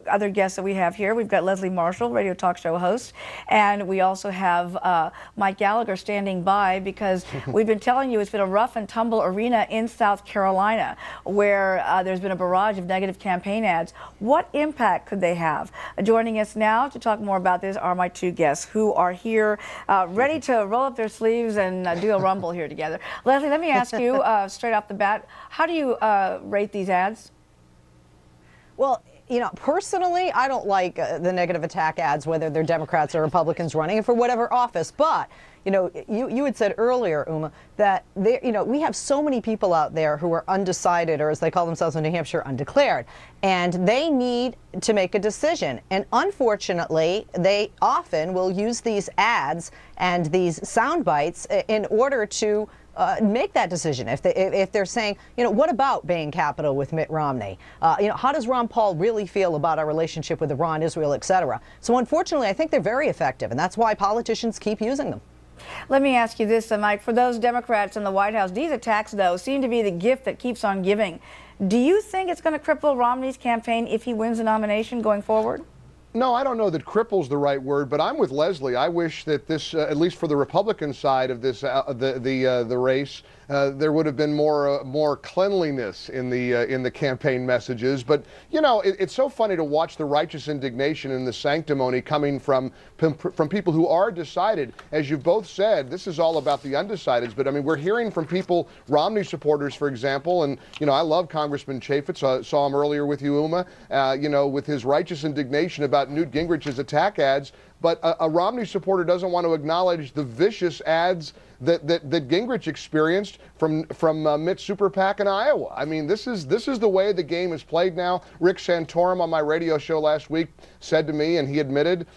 other guests that we have here. We've got Leslie Marshall, radio talk show host, and we also have Mike Gallagher standing by because we've been telling you it's been a rough and tumble arena in South Carolina where there's been a barrage of negative campaign ads. What impact could they have? Joining us now to talk more about this are my two guests who are here ready to roll up their sleeves and do a rumble here together. Leslie, let me ask you straight off the bat, how do you rate these ads? Well, you know, personally, I don't like the negative attack ads, whether they're Democrats or Republicans running for whatever office. But, you know, you had said earlier, Uma, that we have so many people out there who are undecided, or as they call themselves in New Hampshire, undeclared, and they need to make a decision. And unfortunately, they often will use these ads and these sound bites in order to make that decision. If they're saying, you know, what about Bain Capital with Mitt Romney? You know, how does Ron Paul really feel about our relationship with Iran, Israel, et cetera? So unfortunately, I think they're very effective, and that's why politicians keep using them. Let me ask you this, Mike. For those Democrats in the White House, these attacks, though, seem to be the gift that keeps on giving. Do you think it's going to cripple Romney's campaign if he wins the nomination going forward? No, I don't know that cripple's the right word, but I'm with Leslie. I wish that this, at least for the Republican side of this, the race, there would have been more cleanliness in the campaign messages. But you know, it's so funny to watch the righteous indignation and the sanctimony coming from people who are decided. As you've both said, this is all about the undecideds. But I mean, we're hearing from people, Romney supporters, for example, and you know, I love Congressman Chaffetz. Saw him earlier with you, Uma. You know, with his righteous indignation about Newt Gingrich's attack ads, but a Romney supporter doesn't want to acknowledge the vicious ads that Gingrich experienced from Mitt Super PAC in Iowa. I mean, this is the way the game is played now. Rick Santorum on my radio show last week said to me, and he admitted,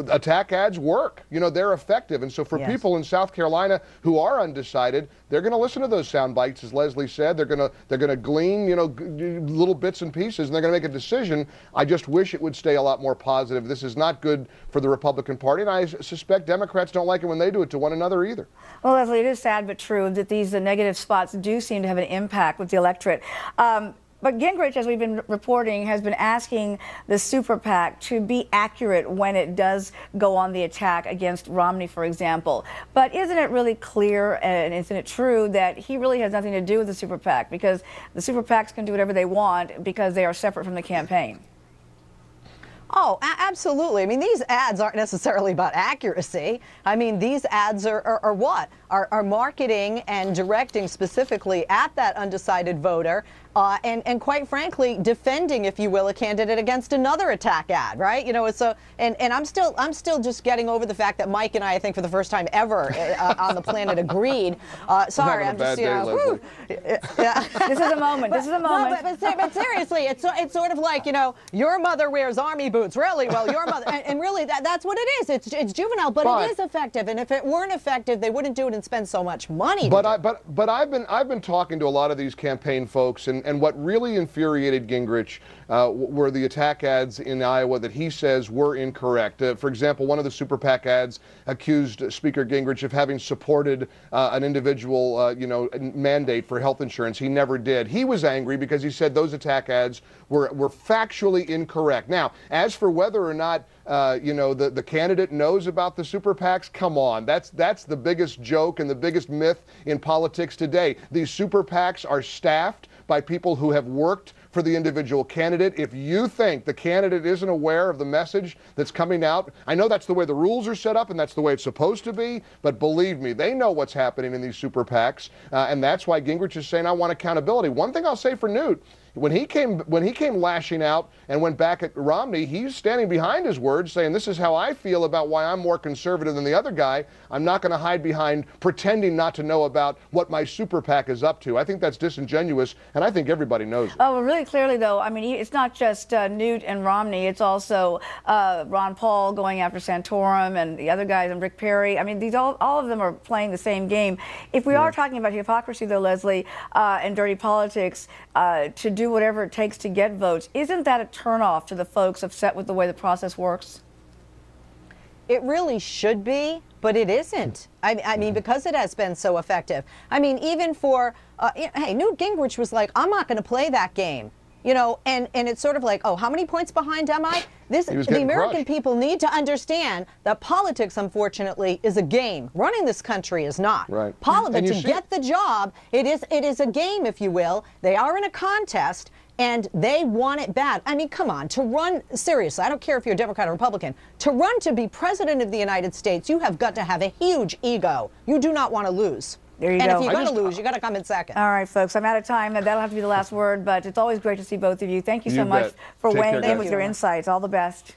attack ads work. You know, they're effective. And so for people in South Carolina who are undecided, they're going to listen to those sound bites, as Leslie said. They're going to glean, you know, little bits and pieces, and they're going to make a decision. I just wish it would stay a lot more positive. This is not good for the Republican Party, and I suspect Democrats don't like it when they do it to one another either. Well, Leslie, it is sad but true that these negative spots do seem to have an impact with the electorate. But Gingrich, as we've been reporting, has been asking the Super PAC to be accurate when it does go on the attack against Romney, for example. But isn't it really clear and isn't it true that he really has nothing to do with the Super PAC, because the Super PACs can do whatever they want because they are separate from the campaign? Oh, absolutely. I mean, these ads aren't necessarily about accuracy. I mean, these ads are what? Are marketing and directing specifically at that undecided voter, and quite frankly, defending, if you will, a candidate against another attack ad, right? You know, it's and I'm still just getting over the fact that Mike and I think for the first time ever on the planet agreed. Sorry, I'm just, you know, This is a moment. This is a moment. No, but seriously, it's sort of like, you know, your mother wears army boots. Really? Well, your mother, and really, that's what it is. It's juvenile, but it is effective. And if it weren't effective, they wouldn't do it and spend so much money. But I've been talking to a lot of these campaign folks, and what really infuriated Gingrich were the attack ads in Iowa that he says were incorrect. For example, one of the Super PAC ads accused Speaker Gingrich of having supported an individual, you know, mandate for health insurance. He never did. He was angry because he said those attack ads were factually incorrect. Now, as for whether or not you know, the candidate knows about the Super PACs, come on. That's the biggest joke and the biggest myth in politics today. These Super PACs are staffed by people who have worked for the individual candidate. If you think the candidate isn't aware of the message that's coming out, I know that's the way the rules are set up and that's the way it's supposed to be, but believe me, they know what's happening in these Super PACs, and that's why Gingrich is saying, I want accountability. One thing I'll say for Newt, when he came lashing out and went back at Romney, he's standing behind his words, saying, this is how I feel about why I'm more conservative than the other guy. I'm not going to hide behind pretending not to know about what my Super PAC is up to. I think that's disingenuous, and I think everybody knows it. Oh, well, really clearly, though, I mean, it's not just Newt and Romney. It's also Ron Paul going after Santorum and the other guys and Rick Perry. I mean, all of them are playing the same game. If we are talking about hypocrisy, though, Leslie, and dirty politics, to do whatever it takes to get votes, isn't that a turnoff to the folks upset with the way the process works? It really should be, but it isn't. I mean, because it has been so effective. I mean, even for, hey, Newt Gingrich was like, I'm not going to play that game. You know, and it's sort of like, oh, how many points behind am I? The American people need to understand that politics, unfortunately, is a game. Running this country is not. Right. Politics, to get the job, it is a game, if you will. They are in a contest, and they want it bad. I mean, come on, to run, seriously, I don't care if you're a Democrat or Republican, to run to be president of the United States, you have got to have a huge ego. You do not want to lose. There you and go. if you're going to lose, you got to come in second. All right, folks, I'm out of time. That'll have to be the last word, but it's always great to see both of you. Thank you so much for weighing in with your insights. All the best.